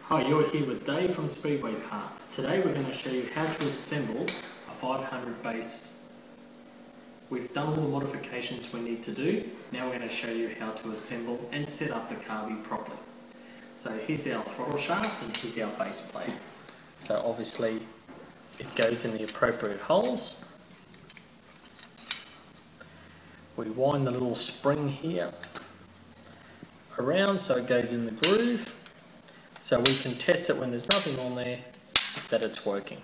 Hi, you're here with Dave from Speedway Parts. Today we're going to show you how to assemble a 500 base. We've done all the modifications we need to do. Now we're going to show you how to assemble and set up the carby properly. So here's our throttle shaft and here's our base plate. So obviously it goes in the appropriate holes. We wind the little spring here around so it goes in the groove, so we can test it when there's nothing on there that it's working.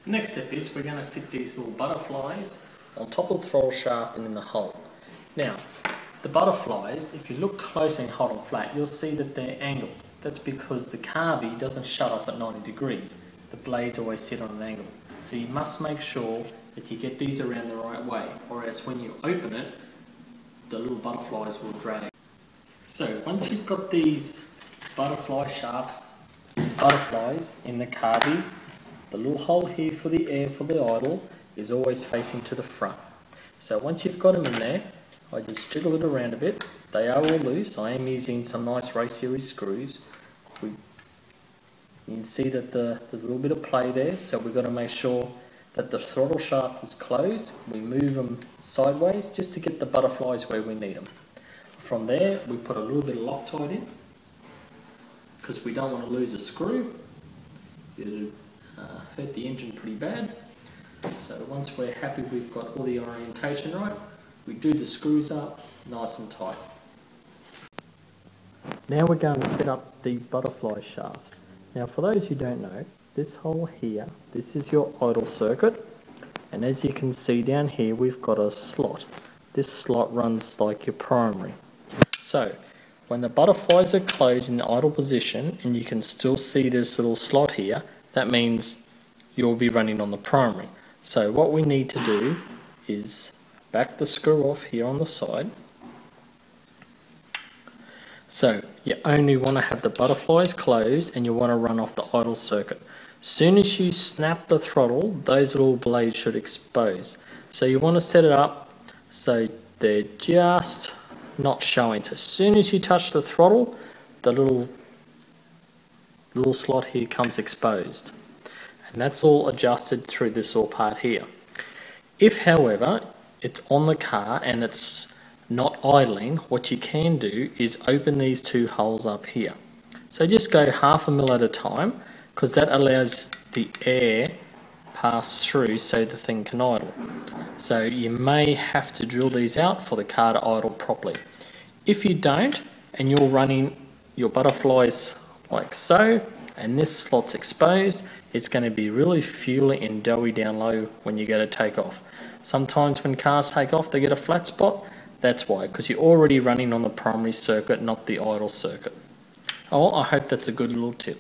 The next step is we're going to fit these little butterflies on top of the throttle shaft and in the hole. Now the butterflies, if you look closely and hold them flat, you'll see that they're angled. That's because the carby doesn't shut off at 90 degrees. The blades always sit on an angle. So you must make sure that you get these around the right way, or else when you open it, the little butterflies will drag. So once you've got these butterfly shafts, these butterflies in the carby, the little hole here for the air for the idle is always facing to the front. So once you've got them in there, I just jiggle it around a bit. They are all loose. I am using some nice race series screws. You can see that there's a little bit of play there, so we've got to make sure that the throttle shaft is closed. We move them sideways just to get the butterflies where we need them. From there we put a little bit of Loctite in because we don't want to lose a screw. It'll hurt the engine pretty bad. So once we're happy we've got all the orientation right, we do the screws up nice and tight. Now we're going to set up these butterfly shafts. Now for those who don't know, this hole here, this is your idle circuit, and as you can see down here we've got a slot. This slot runs like your primary. So when the butterflies are closed in the idle position and you can still see this little slot here, that means you'll be running on the primary. So what we need to do is back the screw off here on the side. So you only want to have the butterflies closed and you want to run off the idle circuit. As soon as you snap the throttle, those little blades should expose. So you want to set it up so they're just not showing. So as soon as you touch the throttle, the little slot here comes exposed. And that's all adjusted through this little part here. If however it's on the car and it's not idling, what you can do is open these two holes up here. So just go 1/2 mil at a time, because that allows the air pass through so the thing can idle. So you may have to drill these out for the car to idle properly. If you don't, and you're running your butterflies like so, and this slot's exposed, it's going to be really fuely and doughy down low when you go to take off. Sometimes when cars take off they get a flat spot. That's why, because you're already running on the primary circuit, not the idle circuit. Oh, I hope that's a good little tip.